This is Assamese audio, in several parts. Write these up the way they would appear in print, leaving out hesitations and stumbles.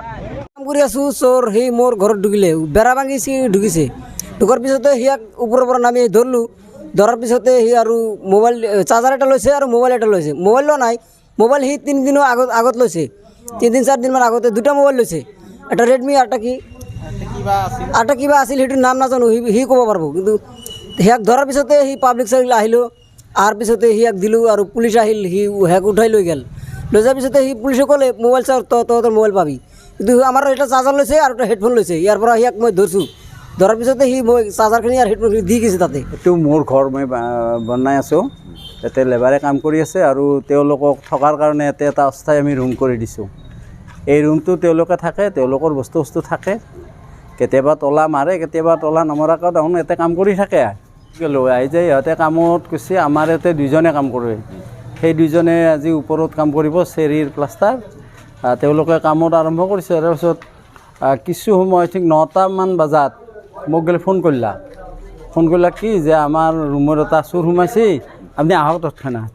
কাম কৰি আছোঁ চোৰ সি মোৰ ঘৰত ঢুকিলে বেৰা ভাঙিছে ঢুকিছে ঢুকাৰ পিছতে সিয়াক ওপৰৰ পৰা নামি ধৰিলোঁ ধৰাৰ পিছতে সি আৰু মোবাইল চাৰ্জাৰ এটা লৈছে আৰু মোবাইল এটা লৈছে মোবাইল লোৱা নাই মোবাইল সি 3 দিনৰ আগত লৈছে 3 4 দিনমান আগতে দুটা মোবাইল লৈছে এটা ৰেডমি আটা কিবা আছিল সেইটোৰ নাম নাজানো সি ক'ব পাৰিব কিন্তু সিয়াক ধৰাৰ পিছতে সি পাব্লিক চাৰ্ভিল আহিলোঁ আহাৰ পিছতে সিয়াক দিলোঁ আৰু পুলিচ আহিল সি সিয়াক উঠাই লৈ গ'ল লৈ যোৱাৰ পিছতে সি পুলিচে ক'লে মোবাইল চাৰ তহঁতৰ মোবাইল পাবি কিন্তু আমাৰ এটা চাৰ্জাৰ লৈছে আৰু এটা হেডফোন লৈছে ইয়াৰ পৰা সিয়াক মই ধৰিছোঁ ধৰাৰ পিছতে সি মই চাৰ্জাৰখিনি আৰু হেডফোনখিনি দি গৈছে তাতে এইটো মোৰ ঘৰ মই বনাই আছোঁ ইয়াতে লেবাৰে কাম কৰি আছে আৰু তেওঁলোকক থকাৰ কাৰণে ইয়াতে এটা অস্থায়ী আমি ৰুম কৰি দিছোঁ এই ৰুমটো তেওঁলোকে থাকে তেওঁলোকৰ বস্তু থাকে কেতিয়াবা তলা মাৰে কেতিয়াবা তলা নমৰাকৈ দেখোন ইয়াতে কাম কৰি থাকে লৈ আহি যায় ইহঁতে কামত গৈছে আমাৰ ইয়াতে দুজনে কাম কৰে সেই দুজনে আজি ওপৰত কাম কৰিব চেৰিৰ প্লাষ্টাৰ তেওঁলোকে কামত আৰম্ভ কৰিছে তাৰপিছত কিছু সময় ঠিক 9টামান বজাত মোক গ'লে ফোন কৰিলা কি যে আমাৰ ৰুমৰ এটা চোৰ সোমাইছে আপুনি আহক তৎক্ষণাত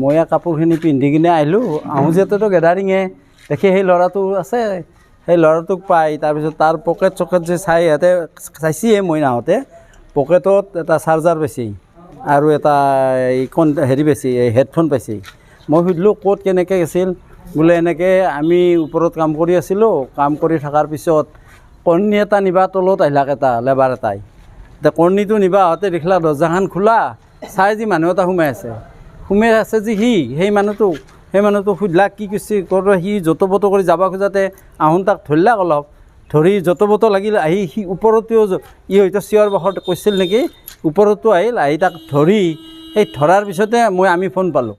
মই কাপোৰখিনি পিন্ধি কিনে আহিলোঁ আহোঁ যিহেতুতো গেডাৰিঙে দেখি সেই ল'ৰাটো আছে সেই ল'ৰাটোক পাই তাৰপিছত তাৰ পকেট চকেট যে চাই সিহঁতে চাইছিয়ে মই নাহোঁতে পকেটত এটা চাৰ্জাৰ পাইছে আৰু এটা হেৰি পাইছে হেডফোন পাইছে মই সুধিলোঁ ক'ত কেনেকৈ আছিল বোলে এনেকৈ আমি ওপৰত কাম কৰি আছিলোঁ কাম কৰি থকাৰ পিছত কণী এটা নিবা তলত আহিলাক এটা লেবাৰ এটাই এতিয়া কণীটো নিবা আহোঁতে দেখিলা দৰ্জাখন খোলা চাই যি মানুহ এটা সোমাই আছে যে সেই মানুহটো সুধিলা কি কৈছে ক'ৰ সি য'ত পত কৰি যাব খোজাতে আহোঁ তাক ধৰিলাক অলপ ধৰি য'ত পত লাগিল আহি সি ওপৰতেও হয়তো চিঞৰ বাখৰ কৈছিল নেকি ওপৰতো আহিল আহি তাক ধৰি সেই ধৰাৰ পিছতে আমি ফোন পালোঁ